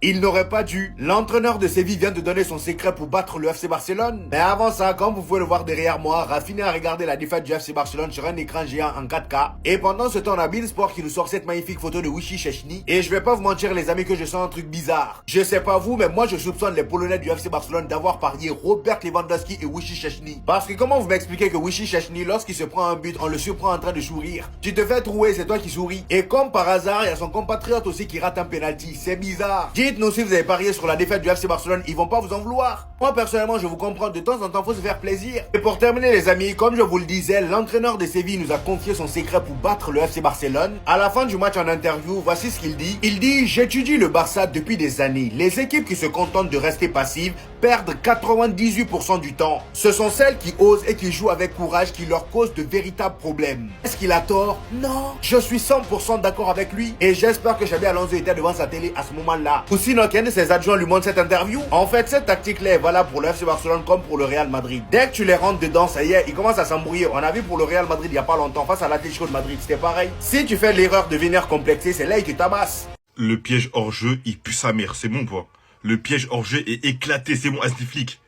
Il n'aurait pas dû. L'entraîneur de Séville vient de donner son secret pour battre le FC Barcelone. Mais avant ça, comme vous pouvez le voir derrière moi, Rafinha a regardé la défaite du FC Barcelone sur un écran géant en 4K. Et pendant ce temps, on a Beansport qui nous sort cette magnifique photo de Wishy Szczęsny. Et je vais pas vous mentir les amis que je sens un truc bizarre. Je sais pas vous, mais moi je soupçonne les Polonais du FC Barcelone d'avoir parié Robert Lewandowski et Wishy Szczęsny. Parce que comment vous m'expliquez que Wishy Szczęsny, lorsqu'il se prend un but, on le surprend en train de sourire. Tu te fais trouer, c'est toi qui souris. Et comme par hasard, il y a son compatriote aussi qui rate un penalty. C'est bizarre. Dites-nous si vous avez parié sur la défaite du FC Barcelone, ils vont pas vous en vouloir. Moi personnellement, je vous comprends, de temps en temps, faut se faire plaisir. Et pour terminer les amis, comme je vous le disais, l'entraîneur de Séville nous a confié son secret pour battre le FC Barcelone. À la fin du match en interview, voici ce qu'il dit. Il dit: j'étudie le Barça depuis des années. Les équipes qui se contentent de rester passives perdent 98% du temps. Ce sont celles qui osent et qui jouent avec courage qui leur causent de véritables problèmes. Est-ce qu'il a tort? Non. Je suis 100% d'accord avec lui et j'espère que Xabi Alonso était devant sa télé à ce moment-là. Ou sinon qu'un de ses adjoints lui montre cette interview. En fait, cette tactique-là est valable pour le FC Barcelone comme pour le Real Madrid. Dès que tu les rentres dedans, ça y est, ils commencent à s'embrouiller. On a vu pour le Real Madrid il y a pas longtemps face à l'Atlético de Madrid, c'était pareil. Si tu fais l'erreur de venir complexer, c'est là ils te tabassent. Le piège hors jeu, il pue sa mère, c'est bon quoi. Le piège hors jeu est éclaté, c'est bon, Astiflick.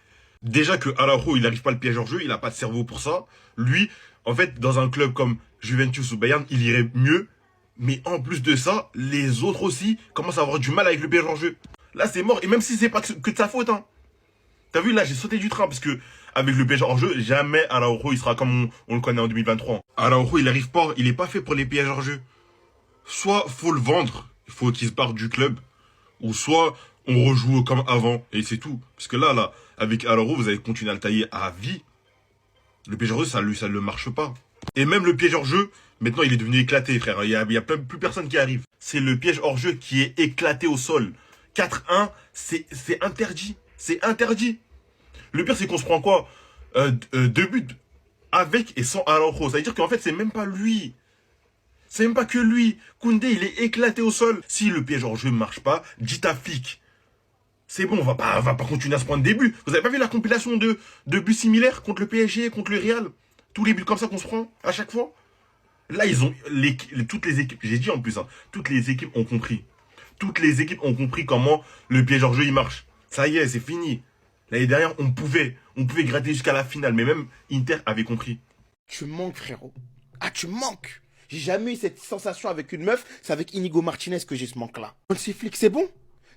Déjà que Araujo, il n'arrive pas le piège hors jeu, il a pas de cerveau pour ça. Lui, en fait, dans un club comme Juventus ou Bayern, il irait mieux. Mais en plus de ça, les autres aussi commencent à avoir du mal avec le piège hors jeu. Là, c'est mort. Et même si c'est pas que de sa faute, hein. T'as vu, là, j'ai sauté du train parce que avec le piège hors jeu, jamais Araujo, il sera comme on le connaît en 2023. Araujo, il arrive pas, il est pas fait pour les pièges hors jeu. Soit faut le vendre, il faut qu'il se parte du club, ou soit on rejoue comme avant, et c'est tout. Parce que là, avec Araujo, vous allez continuer à le tailler à vie. Le piège hors jeu, ça ne marche pas. Et même le piège hors jeu, maintenant il est devenu éclaté, frère. Il y a plus personne qui arrive. C'est le piège hors jeu qui est éclaté au sol. 4-1, c'est interdit. C'est interdit. Le pire, c'est qu'on se prend quoi 2 buts avec et sans Araujo. Ça veut dire qu'en fait, c'est même pas lui. C'est même pas que lui. Koundé, il est éclaté au sol. Si le piège hors jeu ne marche pas, dites à flic. C'est bon, on va pas continuer à se prendre des buts. Vous avez pas vu la compilation de buts similaires contre le PSG, contre le Real? Tous les buts comme ça qu'on se prend à chaque fois. Là, ils ont toutes les équipes, j'ai dit en plus, hein, toutes les équipes ont compris. Toutes les équipes ont compris comment le piège hors jeu il marche. Ça y est, c'est fini. L'année dernière, on pouvait gratter jusqu'à la finale, mais même Inter avait compris. Tu manques, frérot. Ah, tu manques. J'ai jamais eu cette sensation avec une meuf, c'est avec Inigo Martinez que j'ai ce manque-là. On le flic, c'est bon?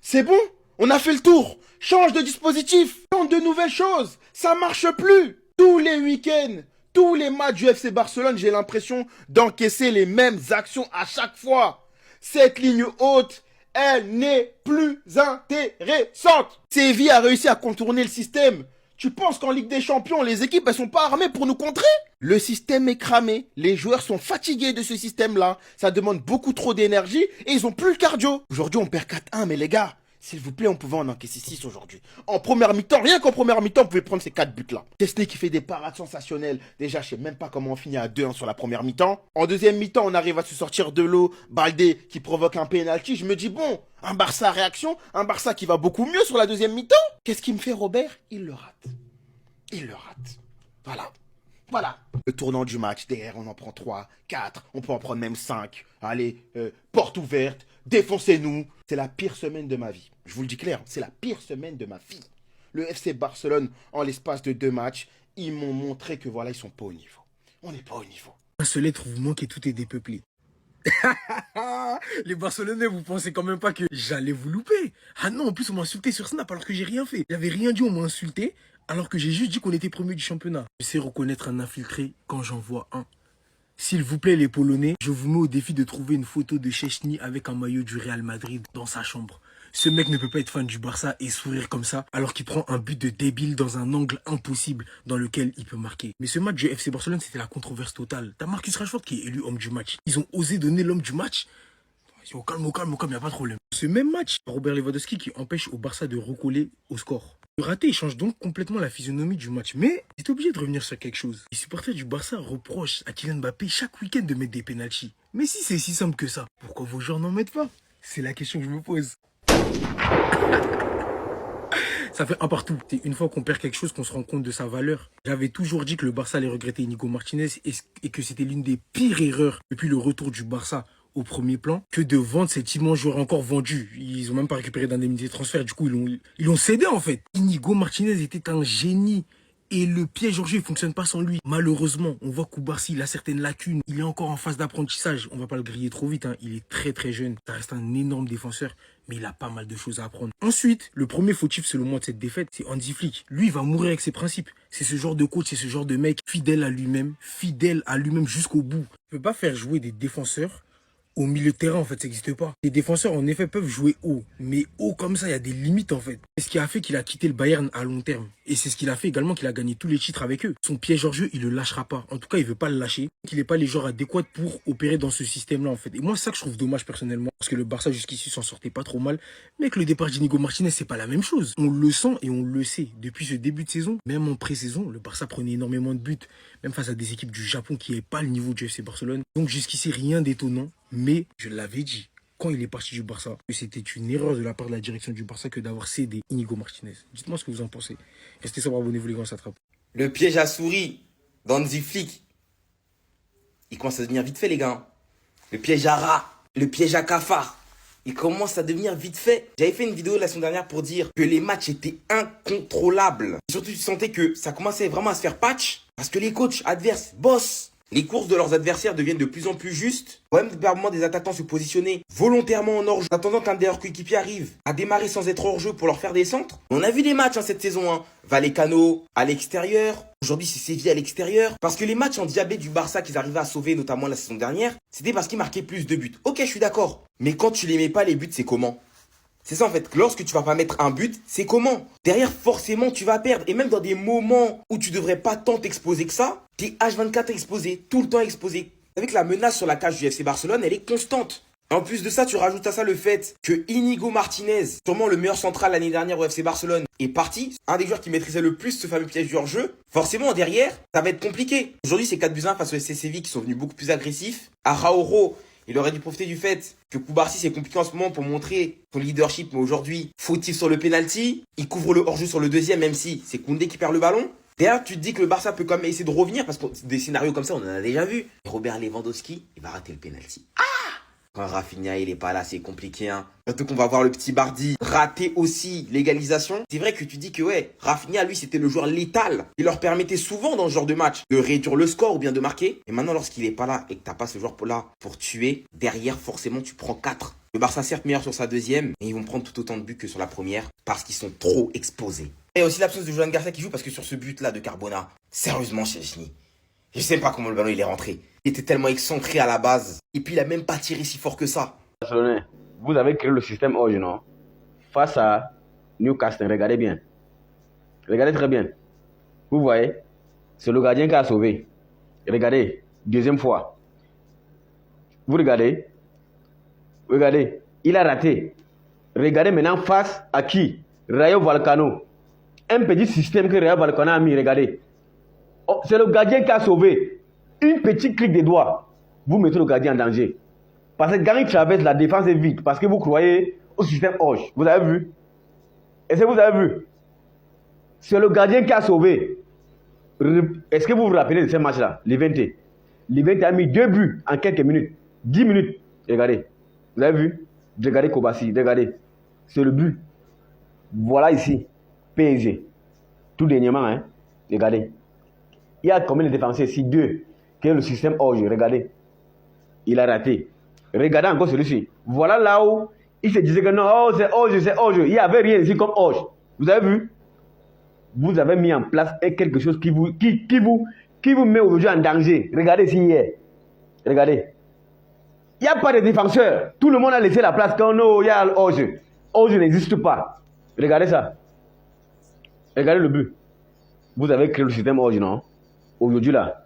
C'est bon? On a fait le tour. Change de dispositif. Tente de nouvelles choses. Ça marche plus. Tous les week-ends, tous les matchs du FC Barcelone, j'ai l'impression d'encaisser les mêmes actions à chaque fois. Cette ligne haute, elle n'est plus intéressante. Séville a réussi à contourner le système. Tu penses qu'en Ligue des Champions, les équipes, elles sont pas armées pour nous contrer? Le système est cramé. Les joueurs sont fatigués de ce système-là. Ça demande beaucoup trop d'énergie et ils ont plus le cardio. Aujourd'hui, on perd 4-1, mais les gars, s'il vous plaît, on pouvait en encaisser 6 aujourd'hui. En première mi-temps, rien qu'en première mi-temps, on pouvait prendre ces 4 buts-là. Chesney qui fait des parades sensationnelles. Déjà, je sais même pas comment on finit à 2-1 sur la première mi-temps. En deuxième mi-temps, on arrive à se sortir de l'eau. Baldé qui provoque un penalty. Je me dis, bon, un Barça réaction, un Barça qui va beaucoup mieux sur la deuxième mi-temps. Qu'est-ce qu'il me fait, Robert? Il le rate. Il le rate. Voilà. Voilà. Le tournant du match, derrière, on en prend 3, 4, on peut en prendre même 5. Allez, porte ouverte, défoncez-nous. C'est la pire semaine de ma vie. Je vous le dis clair, c'est la pire semaine de ma vie. Le FC Barcelone, en l'espace de 2 matchs, ils m'ont montré que voilà, ils sont pas au niveau. On n'est pas au niveau. Un seul être vous manque et tout est dépeuplé. Les Barcelonais, vous pensez quand même pas que j'allais vous louper? Ah non, en plus on m'a insulté sur Snap alors que j'ai rien fait. J'avais rien dit, on m'a insulté alors que j'ai juste dit qu'on était premier du championnat. Je sais reconnaître un infiltré quand j'en vois un. S'il vous plaît les Polonais, je vous mets au défi de trouver une photo de Szczęsny avec un maillot du Real Madrid dans sa chambre. Ce mec ne peut pas être fan du Barça et sourire comme ça alors qu'il prend un but de débile dans un angle impossible dans lequel il peut marquer. Mais ce match du FC Barcelone, c'était la controverse totale. T'as Marcus Rashford qui est élu homme du match. Ils ont osé donner l'homme du match. Au calme, y a pas de problème. Ce même match, Robert Lewandowski qui empêche au Barça de recoller au score. Le raté, il change donc complètement la physionomie du match. Mais c'est obligé de revenir sur quelque chose. Les supporters du Barça reprochent à Kylian Mbappé chaque week-end de mettre des pénaltys. Mais si c'est si simple que ça, pourquoi vos joueurs n'en mettent pas? C'est la question que je me pose. Ça fait un partout. C'est une fois qu'on perd quelque chose qu'on se rend compte de sa valeur. J'avais toujours dit que le Barça allait regretter Inigo Martinez et que c'était l'une des pires erreurs depuis le retour du Barça au premier plan que de vendre cet immense joueur encore vendu. Ils ont même pas récupéré d'indemnité de transfert. Du coup, ils l'ont cédé en fait. Inigo Martinez était un génie. Et le piège hors jeu, il fonctionne pas sans lui. Malheureusement, on voit qu'Koubarsi, il a certaines lacunes. Il est encore en phase d'apprentissage. On va pas le griller trop vite, hein. Il est très très jeune. Ça reste un énorme défenseur, mais il a pas mal de choses à apprendre. Ensuite, le premier fautif, selon moi, de cette défaite, c'est Hansi Flick. Lui, il va mourir avec ses principes. C'est ce genre de coach, c'est ce genre de mec fidèle à lui-même jusqu'au bout. Il peut pas faire jouer des défenseurs au milieu de terrain, en fait, ça n'existe pas. Les défenseurs, en effet, peuvent jouer haut. Mais haut comme ça, il y a des limites, en fait. C'est ce qui a fait qu'il a quitté le Bayern à long terme. Et c'est ce qu'il a fait également qu'il a gagné tous les titres avec eux. Son piège hors jeu, il le lâchera pas. En tout cas, il veut pas le lâcher. Il n'est pas les joueurs adéquats pour opérer dans ce système-là, en fait. Et moi, c'est ça que je trouve dommage, personnellement. Parce que le Barça, jusqu'ici, s'en sortait pas trop mal. Mais que le départ d'Inigo Martinez, c'est pas la même chose. On le sent et on le sait. Depuis ce début de saison, même en pré-saison, le Barça prenait énormément de buts. Même face à des équipes du Japon qui n'avaient pas le niveau du FC Barcelone. Donc, jusqu'ici, rien d'étonnant. Mais je l'avais dit, quand il est parti du Barça, que c'était une erreur de la part de la direction du Barça que d'avoir cédé Inigo Martinez. Dites-moi ce que vous en pensez. Restez sobre, abonnez-vous les gars, on s'attrape. Le piège à souris d'Hansi Flick, il commence à devenir vite fait les gars. Le piège à rat, le piège à cafard, il commence à devenir vite fait. J'avais fait une vidéo la semaine dernière pour dire que les matchs étaient incontrôlables. Surtout tu sentais que ça commençait vraiment à se faire patch parce que les coachs adverses bossent. Les courses de leurs adversaires deviennent de plus en plus justes. Même par moment des attaquants se positionner volontairement en hors-jeu, attendant qu'un des leurs coéquipiers arrive à démarrer sans être hors-jeu pour leur faire des centres. On a vu des matchs cette saison. Vallecano à l'extérieur. Aujourd'hui, c'est Séville à l'extérieur. Parce que les matchs en diabète du Barça qu'ils arrivaient à sauver, notamment la saison dernière, c'était parce qu'ils marquaient plus de buts. Ok, je suis d'accord. Mais quand tu les mets pas, les buts, c'est comment ? C'est ça en fait, lorsque tu vas pas mettre un but, c'est comment ? Derrière, forcément, tu vas perdre. Et même dans des moments où tu devrais pas tant t'exposer que ça, t'es H24 exposé, tout le temps exposé. Vous savez que la menace sur la cage du FC Barcelone, elle est constante. En plus de ça, tu rajoutes à ça le fait que Inigo Martinez, sûrement le meilleur central l'année dernière au FC Barcelone, est parti. Un des joueurs qui maîtrisait le plus ce fameux piège du hors-jeu. Forcément, derrière, ça va être compliqué. Aujourd'hui, c'est 4-1 face au FC Séville qui sont venus beaucoup plus agressifs. Araujo, il aurait dû profiter du fait que Koubarsi c'est compliqué en ce moment pour montrer son leadership, mais aujourd'hui, fautif sur le penalty. Il couvre le hors-jeu sur le deuxième, même si c'est Koundé qui perd le ballon. D'ailleurs, tu te dis que le Barça peut quand même essayer de revenir, parce que des scénarios comme ça, on en a déjà vu. Robert Lewandowski, il va rater le penalty. Quand Rafinha il est pas là, c'est compliqué. Surtout qu'on va voir le petit Bardi rater aussi l'égalisation. C'est vrai que tu dis que ouais, Rafinha lui c'était le joueur létal. Il leur permettait souvent dans ce genre de match de réduire le score ou bien de marquer. Et maintenant lorsqu'il est pas là et que t'as pas ce joueur là pour tuer, derrière forcément tu prends 4. Le Barça certes meilleur sur sa deuxième, mais ils vont prendre tout autant de buts que sur la première parce qu'ils sont trop exposés. Et aussi l'absence de Joan Garcia qui joue parce que sur ce but là de Carbona, sérieusement Chechny, je sais pas comment le ballon il est rentré. Il était tellement excentré à la base. Et puis il a même pas tiré si fort que ça. Vous avez créé le système Orge, non? Face à Newcastle, regardez bien. Regardez très bien. Vous voyez, c'est le gardien qui a sauvé. Regardez, deuxième fois. Vous regardez. Regardez, il a raté. Regardez maintenant face à qui? Rayo Vallecano. Un petit système que Rayo Vallecano a mis, regardez. Oh, c'est le gardien qui a sauvé. Une petite clique des doigts, vous mettez le gardien en danger. Parce que quand il traverse, la défense est vide. Parce que vous croyez au système Orge. Vous avez vu? Est-ce que vous avez vu? C'est le gardien qui a sauvé. Est-ce que vous vous rappelez de ce match-là? Levante. Levante a mis 2 buts en quelques minutes. 10 minutes. Regardez. Vous avez vu? Regardez Koubarsi. Regardez. C'est le but. Voilà ici. PSG. Tout dernièrement. Hein? Regardez. Il y a combien de défenseurs ici? 2. Quel est le système Orge? Regardez. Il a raté. Regardez encore celui-ci. Voilà là où il se disait que non, oh, c'est Orge, c'est Orge. Il n'y avait rien ici comme Orge. Vous avez vu? Vous avez mis en place quelque chose qui vous met aujourd'hui en danger. Regardez ici hier. Regardez. Il n'y a pas de défenseur. Tout le monde a laissé la place quand non, il y a Orge. Orge n'existe pas. Regardez ça. Regardez le but. Vous avez créé le système Orge, non? Aujourd'hui là.